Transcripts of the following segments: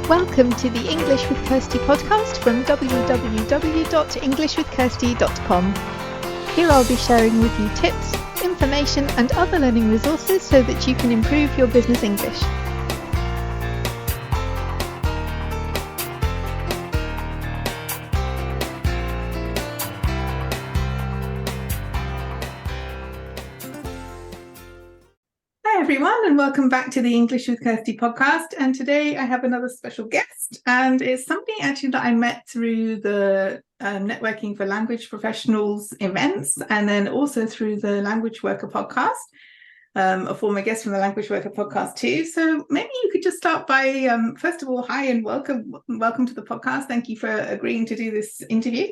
Welcome to the English with Kirsty podcast from www.englishwithkirsty.com. Here I'll be sharing with you tips, information and other learning resources so that you can improve your business English. Hi everyone, and welcome back to the English with Kirsty podcast. And today I have another special guest, and it's somebody actually that I met through the Networking for Language Professionals events, and then also through the Language Worker podcast, a former guest from the Language Worker podcast too. So maybe you could just start by, first of all, hi and welcome to the podcast. Thank you for agreeing to do this interview.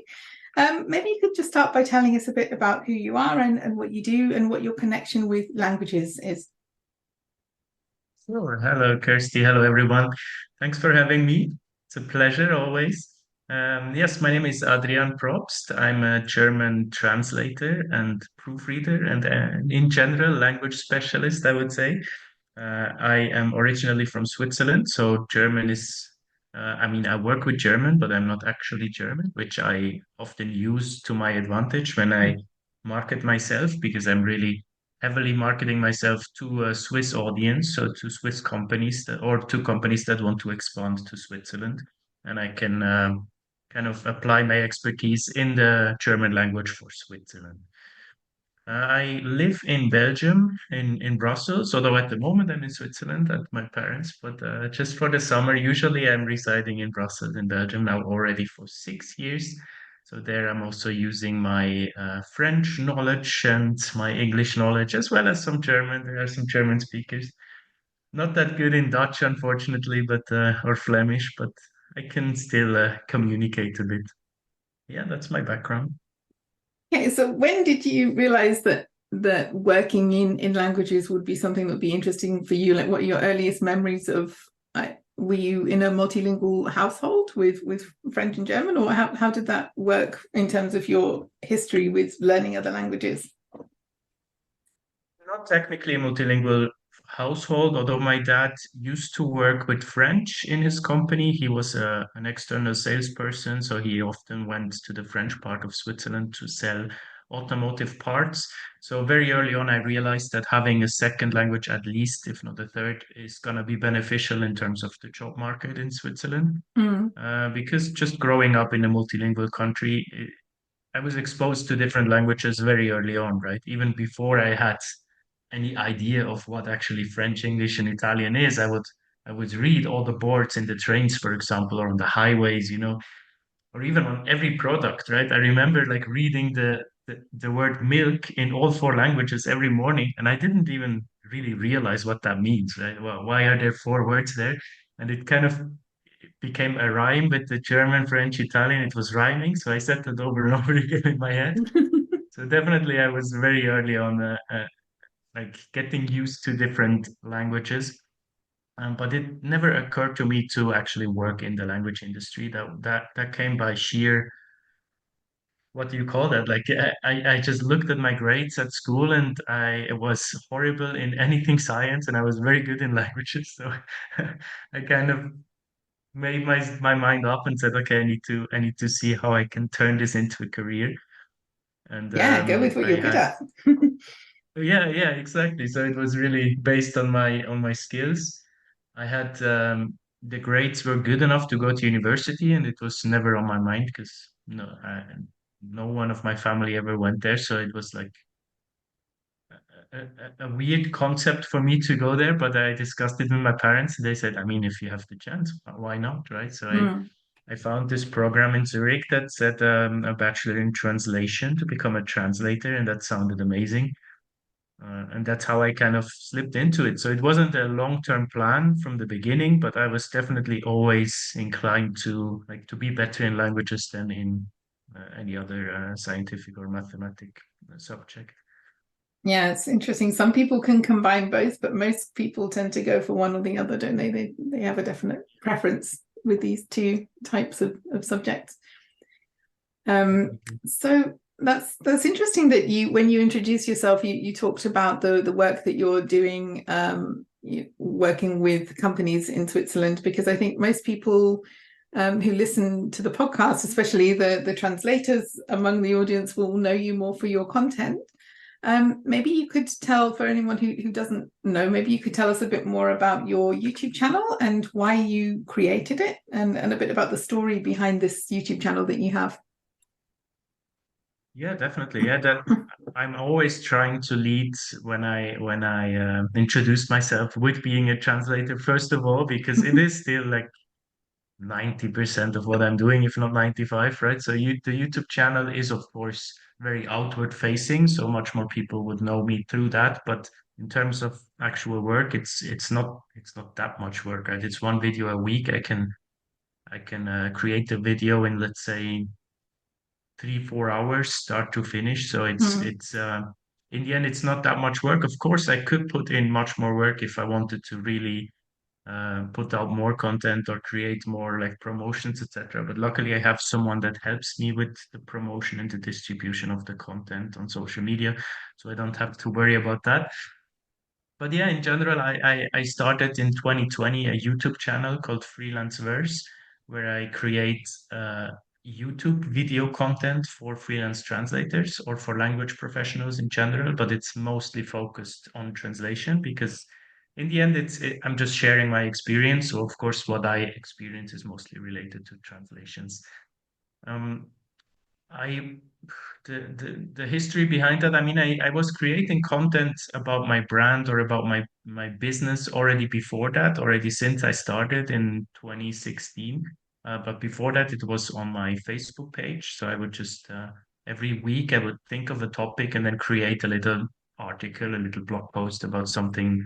Maybe you could just start by telling us a bit about who you are and what you do and what your connection with languages is. Sure. Hello, Kirsty. Hello, everyone. Thanks for having me. It's a pleasure always. Yes, my name is Adrian Probst. I'm a German translator and proofreader and in general language specialist, I would say. I am originally from Switzerland, so German is, I work with German, but I'm not actually German, which I often use to my advantage when I market myself because I'm really heavily marketing myself to a Swiss audience, so to Swiss companies or to companies that want to expand to Switzerland. And I can kind of apply my expertise in the German language for Switzerland. I live in Belgium, in Brussels, although at the moment I'm in Switzerland at my parents, but just for the summer, usually I'm residing in Brussels in Belgium now already for 6 years. So there I'm also using my French knowledge and my English knowledge, as well as some German. There are some German speakers. Not that good in Dutch, unfortunately, but or Flemish, but I can still communicate a bit. Yeah, that's my background. Okay, so when did you realize that working in languages would be something that would be interesting for you? Like, what are your earliest memories of? Were you in a multilingual household with French and German, or how did that work in terms of your history with learning other languages? Not technically a multilingual household, although my dad used to work with French in his company. He was an external salesperson, so he often went to the French part of Switzerland to sell automotive parts. So very early on, I realized that having a second language, at least, if not a third, is going to be beneficial in terms of the job market in Switzerland. Because just growing up in a multilingual country, I was exposed to different languages very early on, right? Even before I had any idea of what actually French, English, and Italian is, I would read all the boards in the trains, for example, or on the highways, or even on every product, right? I remember like reading the word milk in all four languages every morning, and I didn't even really realize what that means, right? Well, why are there four words there? And it kind of became a rhyme with the German, French, Italian. It was rhyming, so I said that over and over again in my head. So definitely, I was very early on, like getting used to different languages. But it never occurred to me to actually work in the language industry. That came by sheer, what do you call that? Like I just looked at my grades at school and I was horrible in anything science and I was very good in languages. So I kind of made my mind up and said, okay, I need to see how I can turn this into a career. And Yeah, go with what I you're good had at. yeah, exactly. So it was really based on my skills. I had the grades were good enough to go to university, and it was never on my mind because no one of my family ever went there. So it was like a weird concept for me to go there. But I discussed it with my parents. They said, I mean, if you have the chance, why not, right? So I found this program in Zurich that said a bachelor in translation to become a translator, and that sounded amazing. And that's how I kind of slipped into it. So it wasn't a long-term plan from the beginning, but I was definitely always inclined to like to be better in languages than in any other scientific or mathematic subject. Yeah, it's interesting. Some people can combine both, but most people tend to go for one or the other, don't they? They have a definite preference with these two types of subjects. So that's interesting that when you introduced yourself, you talked about the work that you're doing working with companies in Switzerland? Because I think most people who listen to the podcast, especially the translators among the audience, will know you more for your content. Maybe you could tell, for anyone who doesn't know, maybe you could tell us a bit more about your YouTube channel and why you created it, and a bit about the story behind this YouTube channel that you have. Yeah, definitely. Yeah, that I'm always trying to lead when I introduce myself with being a translator, first of all, because it is still like 90% of what I'm doing, if not 95, right? So the YouTube channel is, of course, very outward facing, so much more people would know me through that. But in terms of actual work, it's not that much work, right? It's one video a week. I can create a video in, let's say, 3 4 hours start to finish. So it's in the end, it's not that much work. Of course, I could put in much more work if I wanted to really put out more content or create more like promotions, etc. But luckily, I have someone that helps me with the promotion and the distribution of the content on social media, so I don't have to worry about that. But yeah, in general, I started in 2020 a YouTube channel called Freelanceverse, where I create YouTube video content for freelance translators or for language professionals in general, but it's mostly focused on translation because in the end, I'm just sharing my experience. So of course, what I experience is mostly related to translations. Um, I the history behind that, I mean, I was creating content about my brand or about my business already before that, already since I started in 2016. But before that, it was on my Facebook page. So I would just every week I would think of a topic and then create a little article, a little blog post about something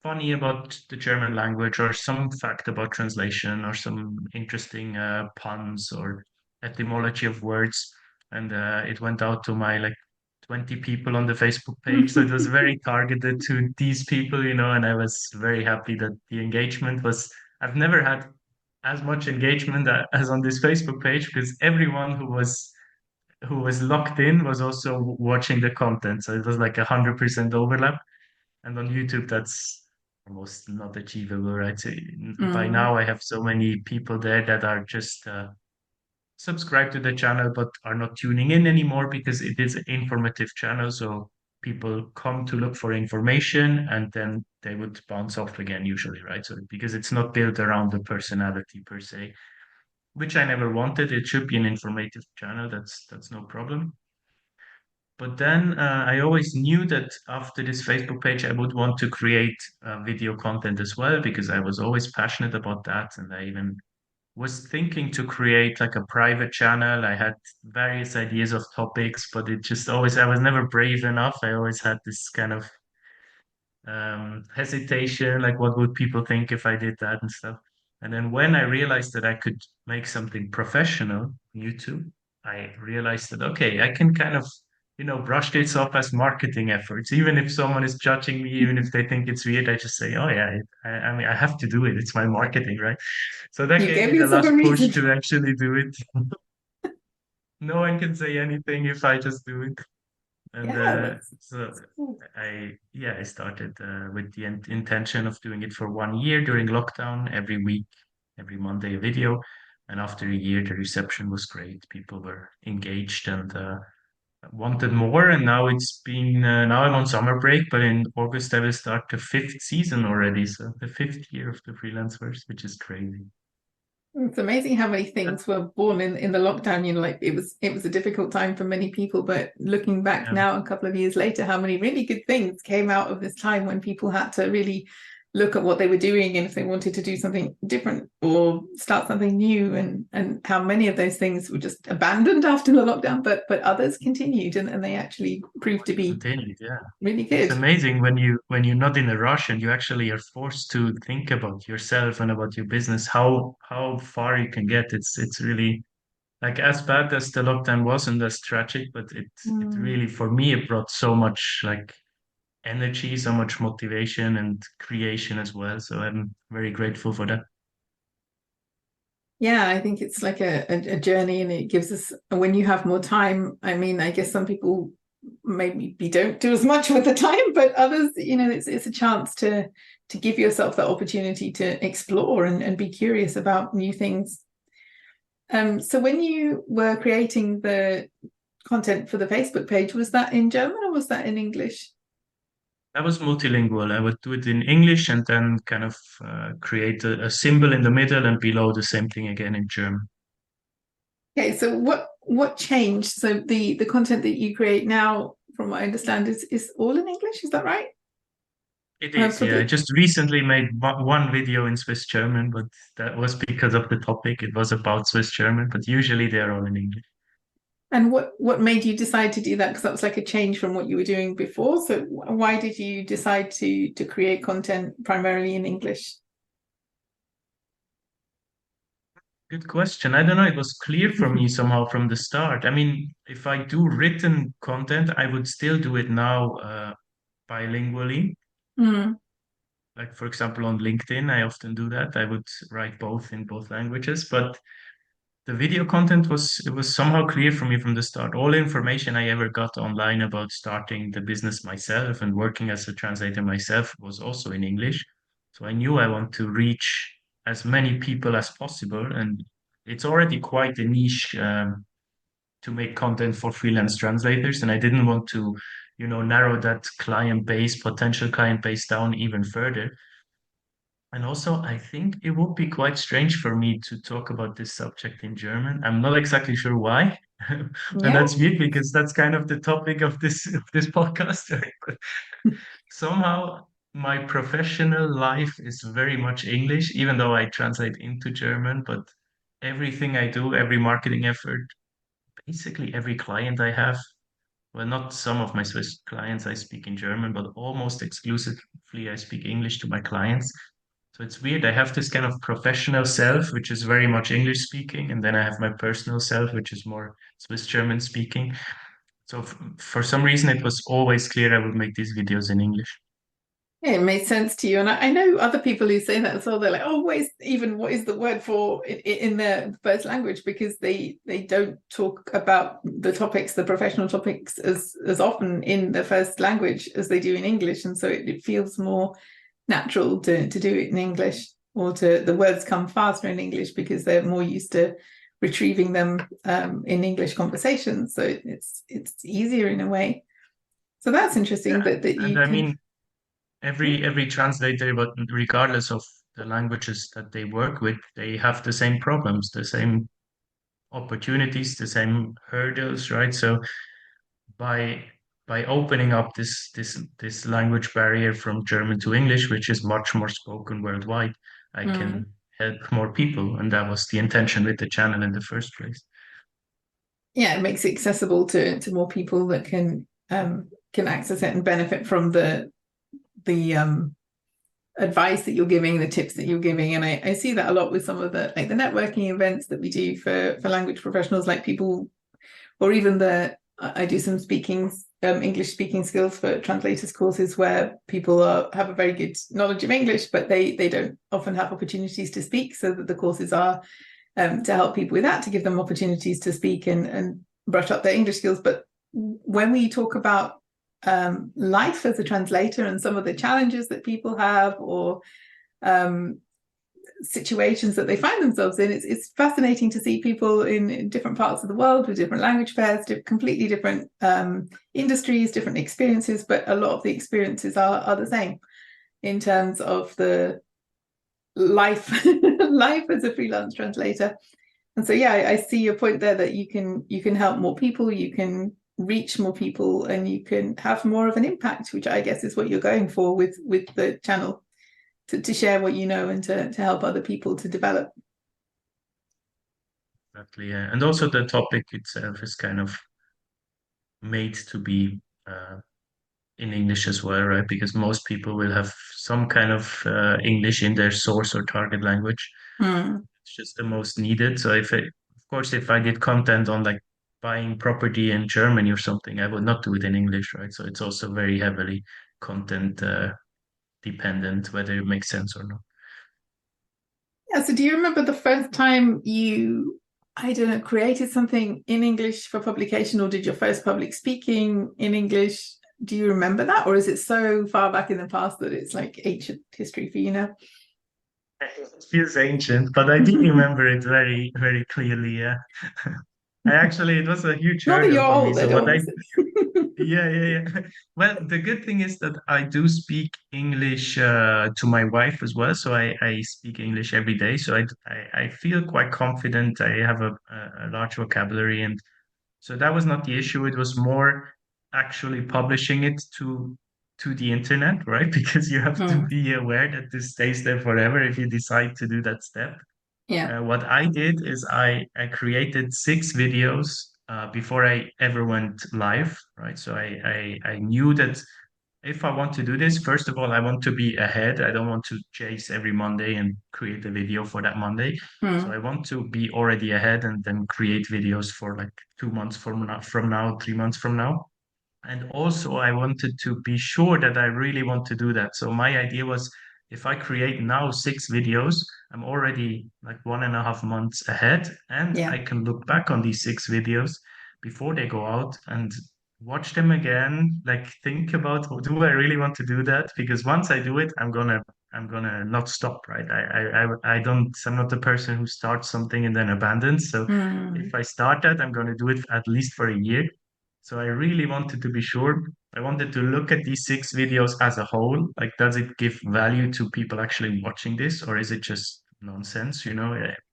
funny about the German language or some fact about translation or some interesting puns or etymology of words. And it went out to my like 20 people on the Facebook page. So it was very targeted to these people, and I was very happy that the engagement was, I've never had as much engagement as on this Facebook page because everyone who was locked in was also watching the content. So it was like 100% overlap. And on YouTube, that's almost not achievable, right? So by Mm. now, I have so many people there that are just subscribed to the channel but are not tuning in anymore because it is an informative channel. So people come to look for information and then they would bounce off again, usually, right? So because it's not built around the personality per se, which I never wanted. It should be an informative channel. That's no problem. But then I always knew that after this Facebook page, I would want to create video content as well because I was always passionate about that. And I even was thinking to create like a private channel. I had various ideas of topics, but it just always, I was never brave enough. I always had this kind of hesitation, like what would people think if I did that and stuff. And then when I realized that I could make something professional on YouTube, I realized that okay, I can kind of brush this off as marketing efforts. Even if someone is judging me, even if they think it's weird, I just say, oh yeah, I mean I have to do it. It's my marketing, right? So that You gave gave me the yourself a last push reason. to actually do it. No one can say anything if I just do it. And Yeah, so that's cool. I started with the intention of doing it for 1 year during lockdown, every week, every Monday a video. And after a year, the reception was great. People were engaged and wanted more. And now I'm on summer break, but in August I will start the fifth season already. So the fifth year of the Freelanceverse, which is crazy. It's amazing how many But, things were born in the lockdown. Like it was a difficult time for many people, but looking back yeah. now, a couple of years later, how many really good things came out of this time when people had to really look at what they were doing and if they wanted to do something different or start something new, and how many of those things were just abandoned after the lockdown, but others continued, and they actually proved to be Continued, yeah. really It's good. amazing when you're not in a rush and you actually are forced to think about yourself and about your business, how far you can get. It's really like as bad as the lockdown was and as tragic, but it Mm. really for me it brought so much like energy, so much motivation and creation as well. So I'm very grateful for that. Yeah, I think it's like a journey, and it gives us, when you have more time. I mean, I guess some people maybe don't do as much with the time, but others, it's a chance to give yourself that opportunity to explore and be curious about new things. So when you were creating the content for the Facebook page, was that in German or was that in English? I was multilingual. I would do it in English and then kind of create a symbol in the middle and below the same thing again in German. Okay, so what changed? So the content that you create now, from what I understand, is all in English. Is that right? It is, yeah. I just recently made one video in Swiss German, but that was because of the topic. It was about Swiss German, but usually they're all in English. And what made you decide to do that? Because that was like a change from what you were doing before. So why did you decide to create content primarily in English? Good question. I don't know. It was clear for me somehow from the start. I mean, if I do written content, I would still do it now bilingually. Mm, Like, for example, on LinkedIn, I often do that. I would write both in both languages, but the video content was somehow clear for me from the start. All information I ever got online about starting the business myself and working as a translator myself was also in English. So I knew I want to reach as many people as possible, and it's already quite a niche to make content for freelance translators, and I didn't want to, narrow that client base, potential client base down even further. And also, I think it would be quite strange for me to talk about this subject in German. I'm not exactly sure why. And yeah. that's weird because that's kind of the topic of this podcast. But somehow my professional life is very much English, even though I translate into German, but everything I do, every marketing effort, basically every client I have, well, not some of my Swiss clients I speak in German, but almost exclusively I speak English to my clients. So it's weird. I have this kind of professional self, which is very much English speaking, and then I have my personal self, which is more Swiss German speaking. So for some reason, it was always clear I would make these videos in English. Yeah, it made sense to you. And I know other people who say that as well. They're like, oh, what is the word for in their first language? Because they don't talk about the topics, the professional topics, as often in their first language as they do in English. And so it feels more natural to do it in English, or the words come faster in English because they're more used to retrieving them in English conversations. So it's easier in a way. So that's interesting Yeah. that And you I can. mean, every translator, but regardless of the languages that they work with, they have the same problems, the same opportunities, the same hurdles, right? So by by opening up this language barrier from German to English, which is much more spoken worldwide, I Mm. can help more people, and that was the intention with the channel in the first place. Yeah, it makes it accessible to more people that can access it and benefit from the advice that you're giving, the tips that you're giving. And I see that a lot with some of the networking events that we do for language professionals, like people, or even I do some English speaking skills for translators courses where people have a very good knowledge of English, but they don't often have opportunities to speak, so that the courses are to help people with that, to give them opportunities to speak and brush up their English skills. But when we talk about life as a translator and some of the challenges that people have, or situations that they find themselves in, it's fascinating to see people in different parts of the world with different language pairs, completely different industries, different experiences, but a lot of the experiences are the same in terms of the life life as a freelance translator. And so yeah, I see your point there, that you can help more people, you can reach more people, and you can have more of an impact, which I guess is what you're going for with the channel, to share what you know and to help other people to develop. Exactly, yeah. And also the topic itself is kind of made to be in English as well, right? Because most people will have some kind of English in their source or target language. Mm. It's just the most needed. So of course, if I did content on like buying property in Germany or something, I would not do it in English, right? So it's also very heavily content dependent, whether it makes sense or not. Yeah, so do you remember the first time you I don't know, created something in English for publication, or did your first public speaking in English? Do you remember that? Or is it so far back in the past that it's like ancient history for you now? It feels ancient, but I do remember it very, very clearly. Yeah. It was a huge Not that hurdle you're for me. old, I So don't what want I to say. Yeah, yeah, yeah. Well, the good thing is that I do speak English to my wife as well. So I speak English every day. So I feel quite confident. I have a large vocabulary. And so that was not the issue. It was more actually publishing it to the internet, right? Because you have to Hmm. be aware that this stays there forever if you decide to do that step. Yeah. What I did is I created 6 videos before I ever went live, right? So I knew that if I want to do this, first of all, I want to be ahead. I don't want to chase every Monday and create a video for that Monday. So Hmm. I want to be already ahead and then create videos for like 2 months from now, 3 months from now. And also, I wanted to be sure that I really want to do that. So my idea was if I create now 6 videos, I'm already like 1.5 months ahead, and Yeah. I can look back on these 6 videos before they go out and watch them again. Like think about, do I really want to do that? Because once I do it, I'm gonna not stop, right? I don't. I'm not the person who starts something and then abandons. So Hmm. if I start that, I'm gonna do it at least for a year. So I really wanted to be sure. I wanted to look at these 6 videos as a whole. Like, does it give value to people actually watching this, or is it just nonsense?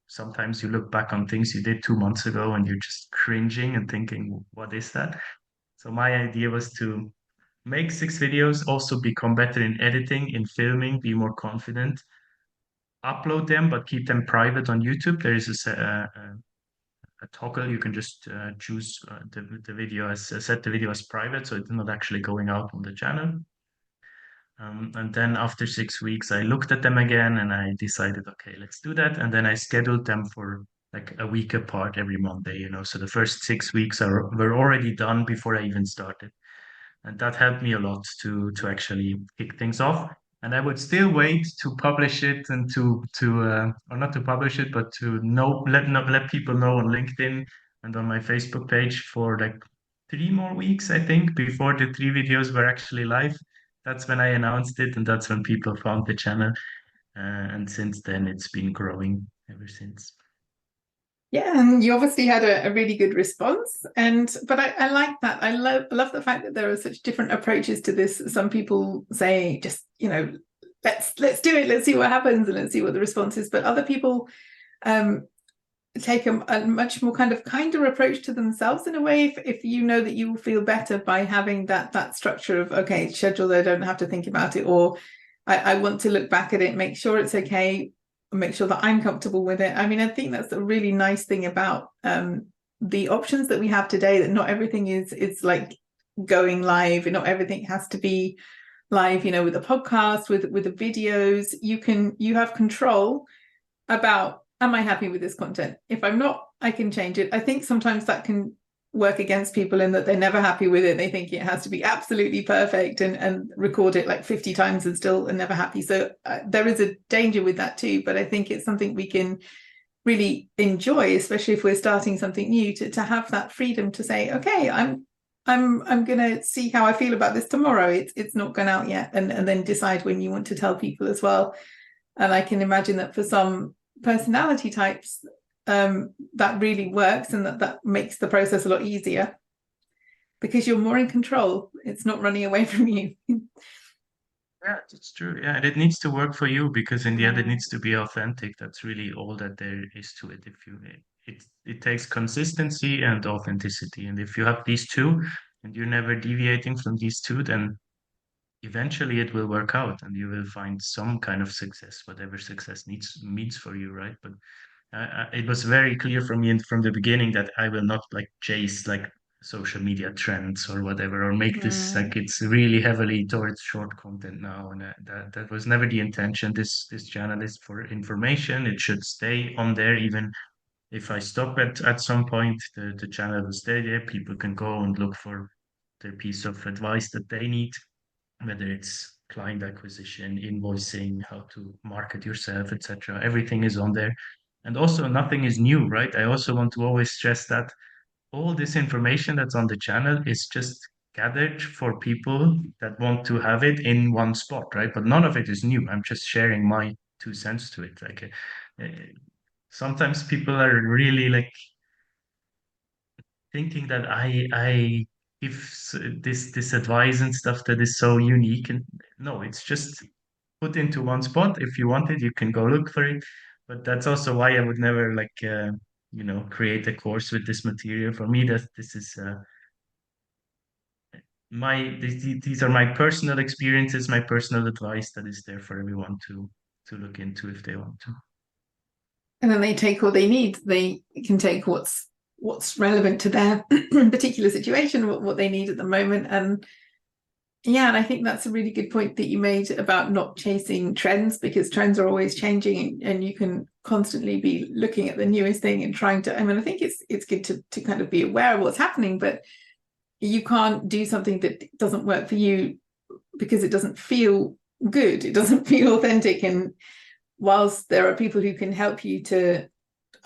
Sometimes you look back on things you did 2 months ago and you're just cringing and thinking, what is that? So my idea was to make 6 videos, also become better in editing, in filming, be more confident, upload them, but keep them private on YouTube. There is a toggle. You can just choose the video as set the video as private, so it's not actually going out on the channel. And then after 6 weeks, I looked at them again and I decided, okay, let's do that. And then I scheduled them for like a week apart every Monday. So the first 6 weeks were already done before I even started, and that helped me a lot to actually kick things off. And I would still wait to publish it and to or not to publish it, but to let people know on LinkedIn and on my Facebook page for like 3 more weeks, I think, before the 3 videos were actually live. That's when I announced it, and that's when people found the channel. And since then, it's been growing ever since. Yeah, and you obviously had a really good response. But I like that. I love the fact that there are such different approaches to this. Some people say just, let's do it, let's see what happens, and let's see what the response is. But other people um take a much more kind of kinder approach to themselves in a way. If you know that you will feel better by having that structure of, okay, schedule, I don't have to think about it, or I want to look back at it, make sure it's okay, make sure that I'm comfortable with it. I mean, I think that's a really nice thing about the options that we have today, that not everything is like going live, and not everything has to be live, with the podcast, with the videos. You have control about, am I happy with this content? If I'm not, I can change it. I think sometimes that can work against people in that they're never happy with it. They think it has to be absolutely perfect, and record it like 50 times and still are never happy. So there is a danger with that too. But I think it's something we can really enjoy, especially if we're starting something new, to have that freedom to say, okay, I'm gonna see how I feel about this tomorrow. It's not gone out yet, and then decide when you want to tell people as well. And I can imagine that for some personality types, that really works, and that makes the process a lot easier because you're more in control. It's not running away from you. Yeah, it's true. Yeah, and it needs to work for you because in the end, it Mm. needs to be authentic. That's really all that there is to it. It takes consistency and authenticity, and if you have these two, and you're never deviating from these two, then eventually it will work out, and you will find some kind of success, whatever success needs means for you, right? But it was very clear for me from the beginning that I will not like chase like social media trends or whatever, or make this Mm. like it's really heavily towards short content now. And that was never the intention. This channel is for information. It should stay on there. Even if I stop at some point, the channel will stay there. People can go and look for their piece of advice that they need, whether it's client acquisition, invoicing, how to market yourself, etc. Everything is on there. And also nothing is new, right? I also want to always stress that all this information that's on the channel is just gathered for people that want to have it in one spot, right? But none of it is new. I'm just sharing my 2 cents to it. Like sometimes people are really like thinking that I give this advice and stuff that is so unique, and no, it's just put into one spot. If you want it, you can go look for it. But that's also why I would never like create a course with this material. For me, that this is these are my personal experiences, my personal advice that is there for everyone to look into if they want to. And then they take all they need. They can take what's relevant to their particular situation, what they need at the moment. And yeah, and I think that's a really good point that you made about not chasing trends, because trends are always changing, and you can constantly be looking at the newest thing and trying to, I mean, I think it's good to kind of be aware of what's happening, but you can't do something that doesn't work for you because it doesn't feel good. It doesn't feel authentic. And whilst there are people who can help you to,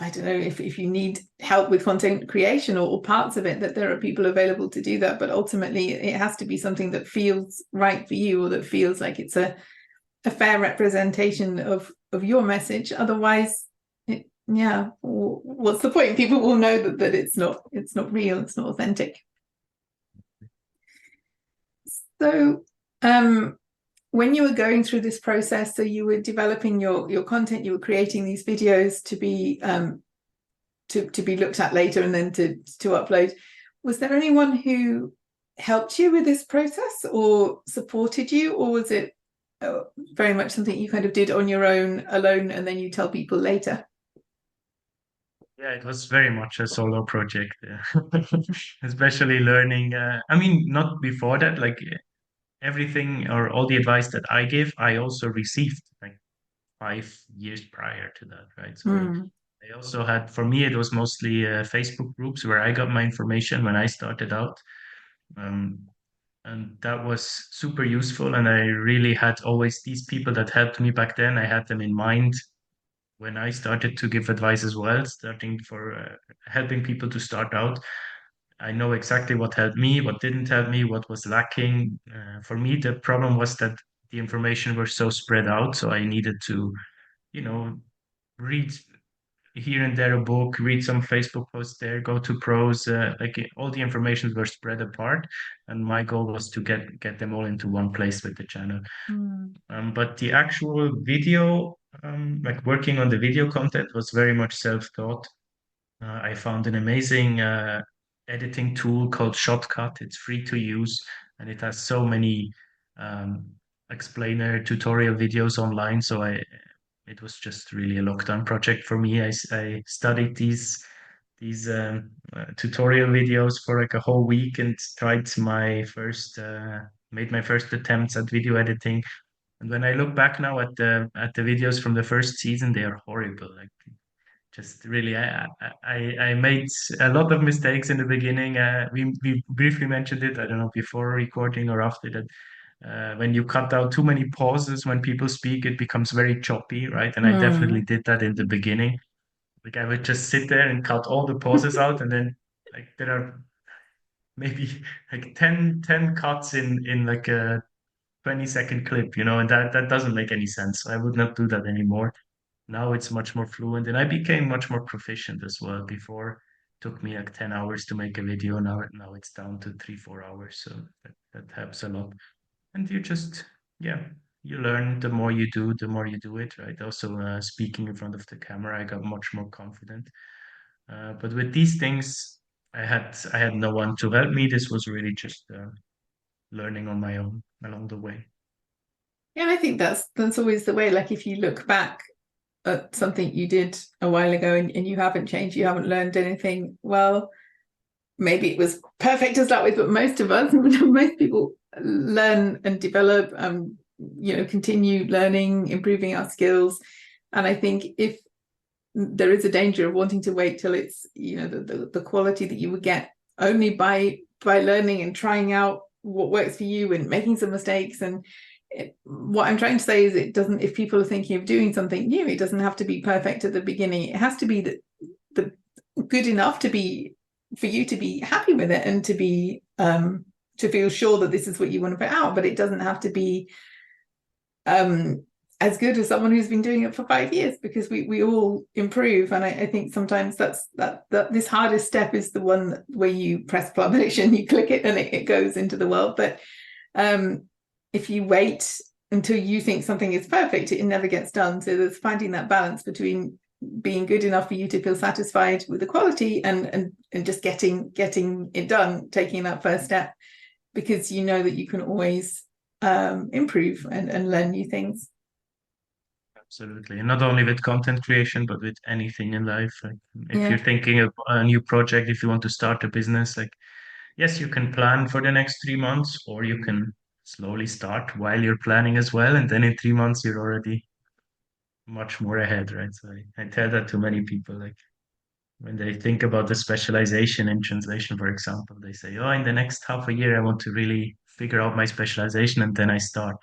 I don't know, if you need help with content creation or parts of it, that there are people available to do that. But ultimately, it has to be something that feels right for you, or that feels like it's a fair representation of your message. Otherwise, what's the point? People will know that it's not real, it's not authentic. So when you were going through this process, so you were developing your content, you were creating these videos to be looked at later and then to upload. Was there anyone who helped you with this process or supported you, or was it very much something you kind of did on your own, alone, and then you tell people later? Yeah, it was very much a solo project, especially learning. I mean, not before that, like everything or all the advice that I give, I also received like 5 years prior to that, right? So I also had, for me, it was mostly Facebook groups where I got my information when I started out. Um, and that was super useful. And I really had always these people that helped me back then. I had them in mind when I started to give advice as well, starting for helping people to start out. I know exactly what helped me, what didn't help me, what was lacking. For me, the problem was that the information was so spread out. So I needed to, read here and there a book, read some Facebook posts there, go to pros. Like all the informations were spread apart, and my goal was to get them all into one place with the channel. But the actual video, like working on the video content, was very much self-taught. I found an amazing editing tool called Shotcut. It's free to use, and it has so many um, explainer tutorial videos online. So it was just really a lockdown project for me. I studied these tutorial videos for like a whole week and tried made my first attempts at video editing. And when I look back now at the videos from the first season, they are horrible. Like just really, I made a lot of mistakes in the beginning. We briefly mentioned it, I don't know, before recording or after that. When you cut out too many pauses when people speak, it becomes very choppy, right? And I definitely did that in the beginning. Like I would just sit there and cut all the pauses out, and then like there are maybe like ten cuts in like a 20-second clip, and that doesn't make any sense. I would not do that anymore. Now it's much more fluent, and I became much more proficient as well. Before it took me like 10 hours to make a video. Now it's down to 3-4 hours. So that helps a lot. And yeah, you learn the more you do, the more you do it, right? Also, speaking in front of the camera, I got much more confident. But with these things, I had no one to help me. This was really just learning on my own along the way. Yeah, I think that's always the way. Like if you look back at something you did a while ago and you haven't changed, you haven't learned anything, well, maybe it was perfect to start with, but most of us, most people learn and develop, continue learning, improving our skills. And I think if there is a danger of wanting to wait till it's, the quality that you would get only by learning and trying out what works for you and making some mistakes, and what I'm trying to say is it doesn't, if people are thinking of doing something new, it doesn't have to be perfect at the beginning. It has to be the good enough to be, for you to be happy with it and to be to feel sure that this is what you want to put out, but it doesn't have to be as good as someone who's been doing it for 5 years, because we all improve. And I think sometimes that's that this hardest step is the one where you press publish and you click it and it goes into the world. But if you wait until you think something is perfect, it never gets done. So there's finding that balance between being good enough for you to feel satisfied with the quality and just getting it done, taking that first step, because you know that you can always improve and learn new things. Absolutely. And not only with content creation, but with anything in life. Like if you're thinking of a new project, if you want to start a business, like yes, you can plan for the next 3 months, or you can slowly start while you're planning as well. And then in 3 months, you're already much more ahead, right? So I tell that to many people, like when they think about the specialization in translation, for example, they say, oh, in the next half a year, I want to really figure out my specialization and then I start.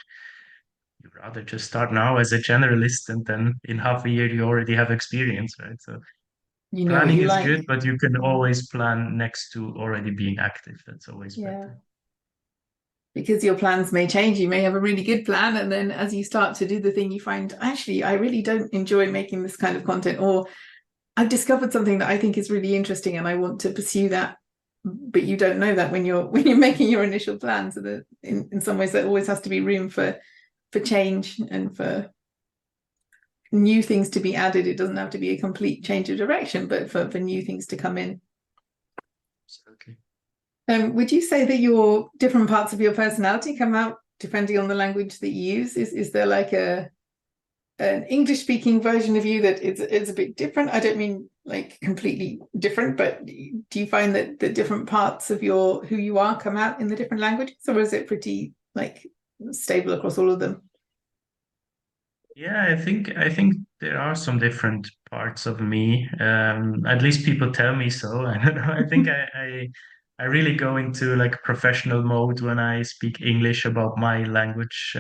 You'd rather just start now as a generalist and then in half a year, you already have experience, right? So You know what planning you is like. good, but you can always plan next to already being active. That's always Yeah. better. Because your plans may change. You may have a really good plan, and then as you start to do the thing, you find, actually, I really don't enjoy making this kind of content, or I've discovered something that I think is really interesting and I want to pursue that. But you don't know that when you're making your initial plan. So that in some ways there always has to be room for change and for new things to be added. It doesn't have to be a complete change of direction, but for new things to come in. Absolutely. Would you say that your different parts of your personality come out depending on the language that you use? Is there like an English speaking version of you that it's a bit different? I don't mean like completely different, but do you find that the different parts of your who you are come out in the different languages, or is it pretty like stable across all of them? Yeah, I think there are some different parts of me. At least people tell me so. I don't know. I think I really go into like professional mode when I speak English about my language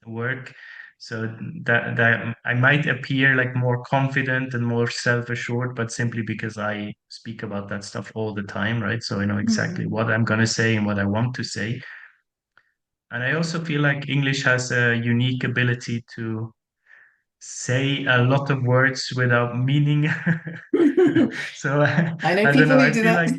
work. So that I might appear like more confident and more self-assured, but simply because I speak about that stuff all the time, right? So I know exactly Mm. what I'm gonna say and what I want to say. And I also feel like English has a unique ability to say a lot of words without meaning. So I know I don't people know. who I do feel that. like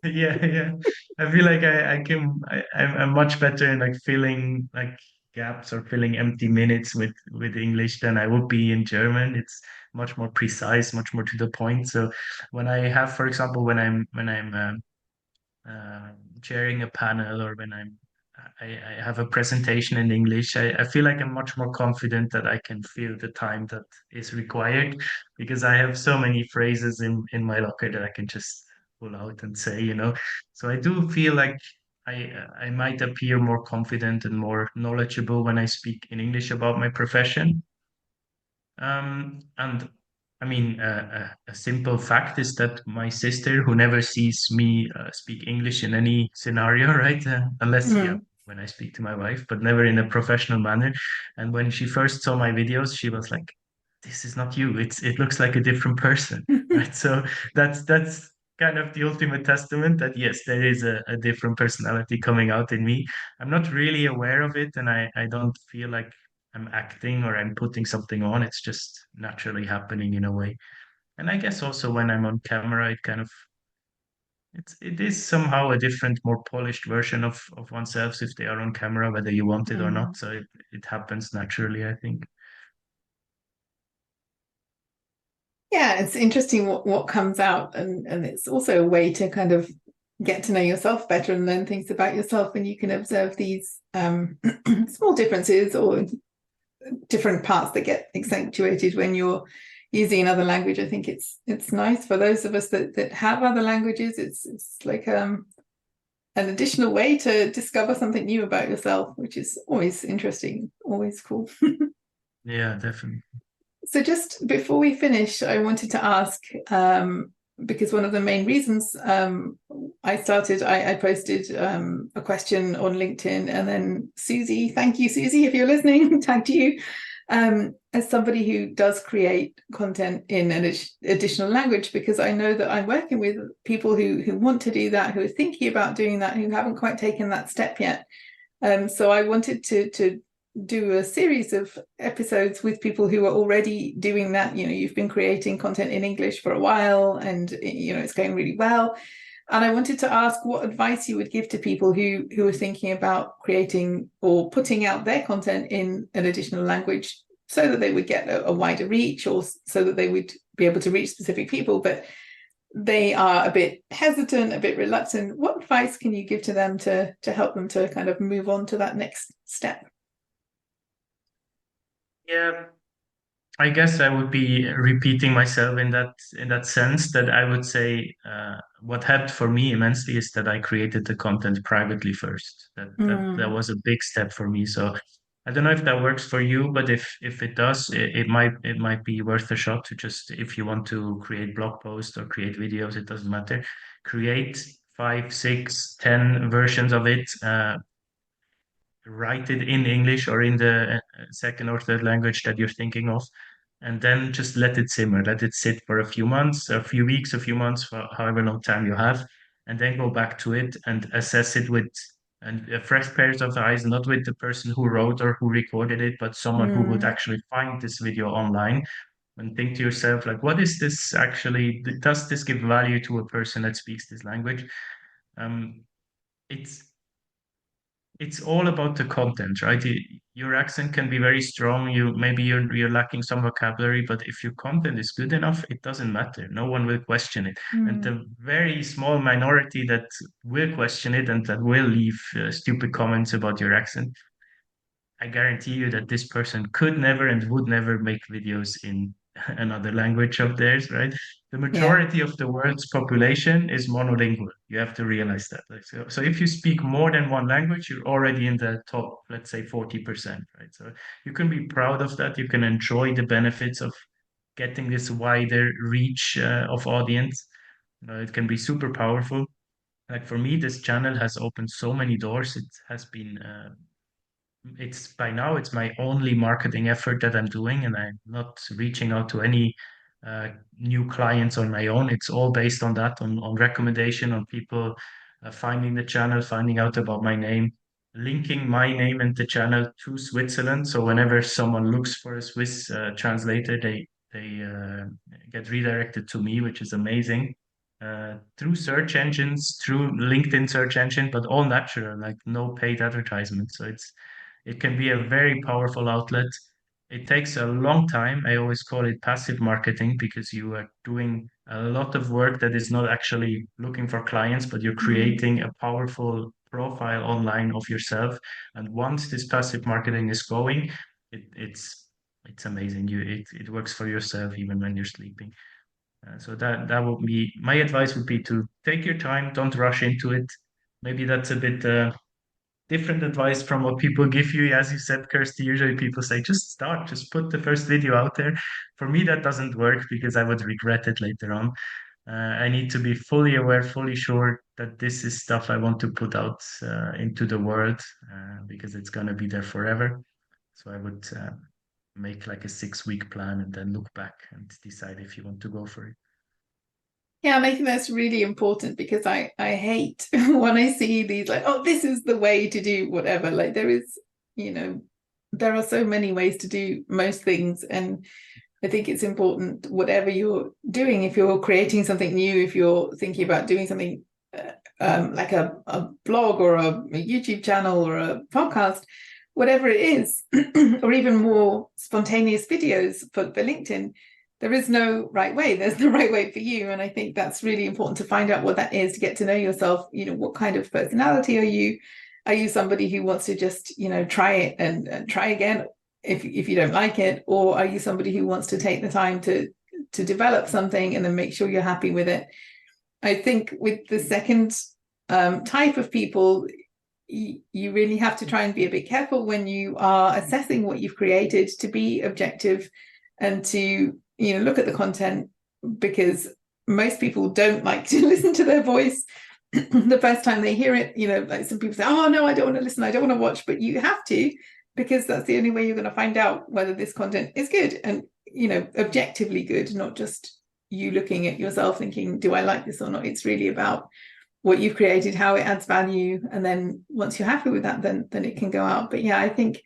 yeah. I feel like I can I'm much better in like filling like gaps or filling empty minutes with English than I would be in German. It's much more precise, much more to the point. So when I have, for example, when I'm uh, chairing a panel or when I have a presentation in English, I feel like I'm much more confident that I can fill the time that is required because I have so many phrases in my locker that I can just pull out and say, you know. So I do feel like I might appear more confident and more knowledgeable when I speak in English about my profession. And I mean, a simple fact is that my sister, who never sees me speak English in any scenario, right? Unless, yeah, Mm. when I speak to my wife, but never in a professional manner. And when she first saw my videos, she was like, "This is not you. It looks like a different person," right? So that's kind of the ultimate testament that yes, there is a different personality coming out in me. I'm not really aware of it, and I don't feel like I'm acting or I'm putting something on. It's just naturally happening in a way. And I guess also when I'm on camera, it kind of it is somehow a different, more polished version of oneself if they are on camera, whether you want it or Mm. not. So it happens naturally, I think. Yeah, it's interesting what comes out, and it's also a way to kind of get to know yourself better and learn things about yourself, and you can observe these small differences or different parts that get accentuated when you're using another language. I think it's nice for those of us that have other languages. It's like an additional way to discover something new about yourself, which is always interesting, always cool. Yeah, definitely. So just before we finish, I wanted to ask, because one of the main reasons I posted a question on LinkedIn, and then Susie, thank you, Susie, if you're listening, tagged you as somebody who does create content in an additional language, because I know that I'm working with people who want to do that, who are thinking about doing that, who haven't quite taken that step yet. So I wanted to do a series of episodes with people who are already doing that. You've been creating content in English for a while, and it's going really well. And I wanted to ask what advice you would give to people who are thinking about creating or putting out their content in an additional language, so that they would get a wider reach, or so that they would be able to reach specific people, but they are a bit hesitant, a bit reluctant. What advice can you give to them to help them to kind of move on to that next step? Yeah, I guess I would be repeating myself in that sense, that I would say what helped for me immensely is that I created the content privately first. That was a big step for me. So I don't know if that works for you, but if it does, it might be worth a shot to just, if you want to create blog posts or create videos, it doesn't matter. Create 5, 6, 10 versions of it. Write it in English or in the second or third language that you're thinking of, and then just let it simmer, let it sit for a few months, a few weeks, a few months, however long time you have, and then go back to it and assess it with fresh pairs of eyes, not with the person who wrote or who recorded it, but someone who would actually find this video online, and think to yourself, like, what is this actually? Does this give value to a person that speaks this language? Um, it's it's all about the content, right? Your accent can be very strong. You're lacking some vocabulary, but if your content is good enough, it doesn't matter. No one will question it. And the very small minority that will question it and that will leave stupid comments about your accent, I guarantee you that this person could never and would never make videos in another language of theirs, right? The majority of the world's population is monolingual. You have to realize that. Like, so if you speak more than one language, you're already in the top, let's say 40%, right? So you can be proud of that. You can enjoy the benefits of getting this wider reach of audience. It can be super powerful. Like for me, this channel has opened so many doors. It has been it's by now it's my only marketing effort that I'm doing, and I'm not reaching out to any new clients on my own. It's all based on that, on recommendation, on people finding the channel, finding out about my name, linking my name and the channel to Switzerland. So whenever someone looks for a Swiss translator, they get redirected to me, which is amazing. Through search engines, through LinkedIn search engine, but all natural, like no paid advertisement. So it can be a very powerful outlet. It takes a long time. I always call it passive marketing, because you are doing a lot of work that is not actually looking for clients, but you're creating a powerful profile online of yourself. And once this passive marketing is going, it's amazing. It works for yourself even when you're sleeping. So that would be my advice, would be to take your time, don't rush into it. Maybe that's a bit different advice from what people give you. As you said, Kirsty, usually people say, just start, just put the first video out there. For me, that doesn't work, because I would regret it later on. I need to be fully aware, fully sure that this is stuff I want to put out into the world, because it's going to be there forever. So I would make like a 6-week plan and then look back and decide if you want to go for it. Yeah, I think that's really important, because I hate when I see these, like, oh, this is the way to do whatever. Like there are so many ways to do most things. And I think it's important, whatever you're doing, if you're creating something new, if you're thinking about doing something like a blog or a YouTube channel or a podcast, whatever it is, or even more spontaneous videos for LinkedIn, there is no right way. There's no right way for you. And I think that's really important to find out what that is, to get to know yourself. What kind of personality are you? Are you somebody who wants to just, try it and try again if you don't like it? Or are you somebody who wants to take the time to develop something and then make sure you're happy with it? I think with the second type of people, you really have to try and be a bit careful when you are assessing what you've created, to be objective and to look at the content, because most people don't like to listen to their voice the first time they hear it. Like some people say, oh no, I don't want to listen, I don't want to watch, but you have to, because that's the only way you're going to find out whether this content is good and objectively good, not just you looking at yourself thinking, do I like this or not? It's really about what you've created, how it adds value, and then once you're happy with that, then it can go out. But yeah, I think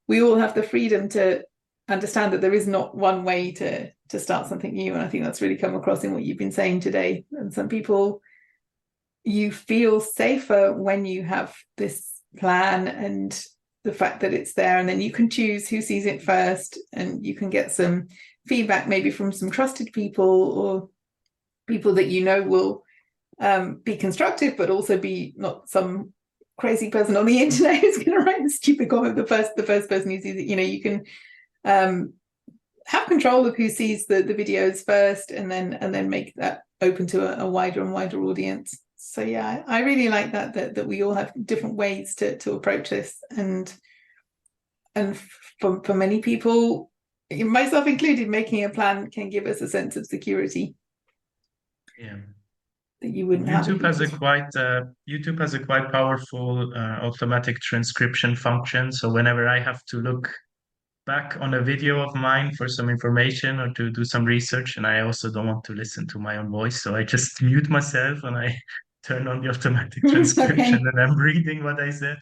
we all have the freedom to understand that there is not one way to start something new, and I think that's really come across in what you've been saying today. And some people, you feel safer when you have this plan and the fact that it's there, and then you can choose who sees it first, and you can get some feedback maybe from some trusted people or people that will be constructive, but also be not some crazy person on the internet who's going to write a stupid comment the first person who sees it. You can have control of who sees the videos first, and then make that open to a wider and wider audience. So yeah, I really like that we all have different ways to approach this, and for many people, myself included, making a plan can give us a sense of security. Yeah. That you wouldn't have. YouTube has a quite powerful automatic transcription function. So whenever I have to look back on a video of mine for some information or to do some research, and I also don't want to listen to my own voice, so I just mute myself and I turn on the automatic transcription. Okay. And I'm reading what I said.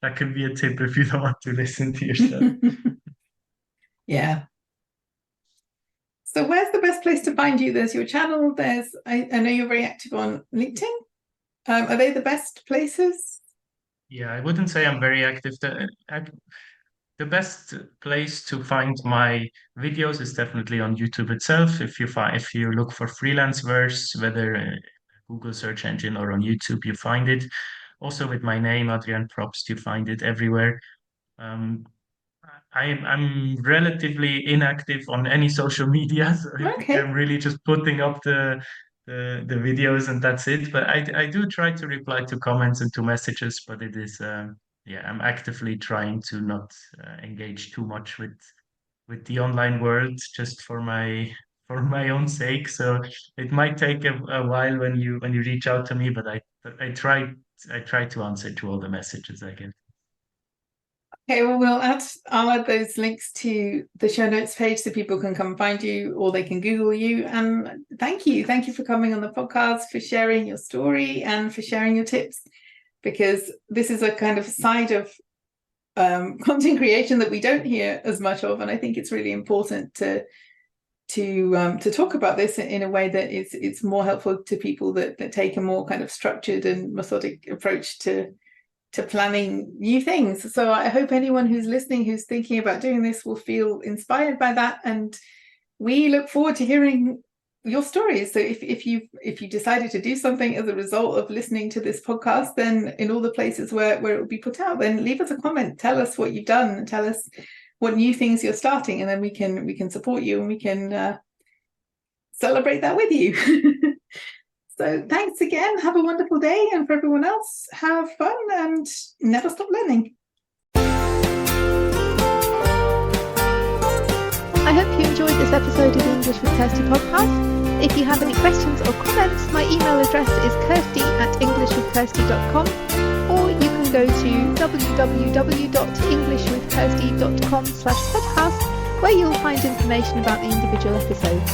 That can be a tip if you don't want to listen to yourself. Yeah. So where's the best place to find you? There's your channel. I know you're very active on LinkedIn. Are they the best places? Yeah, I wouldn't say I'm very active. The best place to find my videos is definitely on YouTube itself. If you look for Freelanceverse, whether Google search engine or on YouTube, you find it. Also with my name, Adrian Probst, you find it everywhere. I'm relatively inactive on any social media, so okay. I'm really just putting up the videos and that's it. But I do try to reply to comments and to messages, but it is I'm actively trying to not engage too much with the online world, just for my own sake. So it might take a while when you reach out to me, but I try to answer to all the messages I get. Okay, well, I'll add those links to the show notes page so people can come find you, or they can Google you. And thank you for coming on the podcast, for sharing your story and for sharing your tips, because this is a kind of side of content creation that we don't hear as much of, and I think it's really important to talk about this in a way that it's more helpful to people that take a more kind of structured and methodic approach to planning new things. So I hope anyone who's listening, who's thinking about doing this, will feel inspired by that, and we look forward to hearing your stories. So if you decided to do something as a result of listening to this podcast, then in all the places where it will be put out, then leave us a comment, tell us what you've done, and tell us what new things you're starting, and then we can support you and we can celebrate that with you. So thanks again. Have a wonderful day, and for everyone else, have fun and never stop learning. I hope you enjoyed this episode of the English with Kirsty podcast. If you have any questions or comments, my email address is kirsty@englishwithkirsty.com, or you can go to www.englishwithkirsty.com/podcast, where you'll find information about the individual episodes.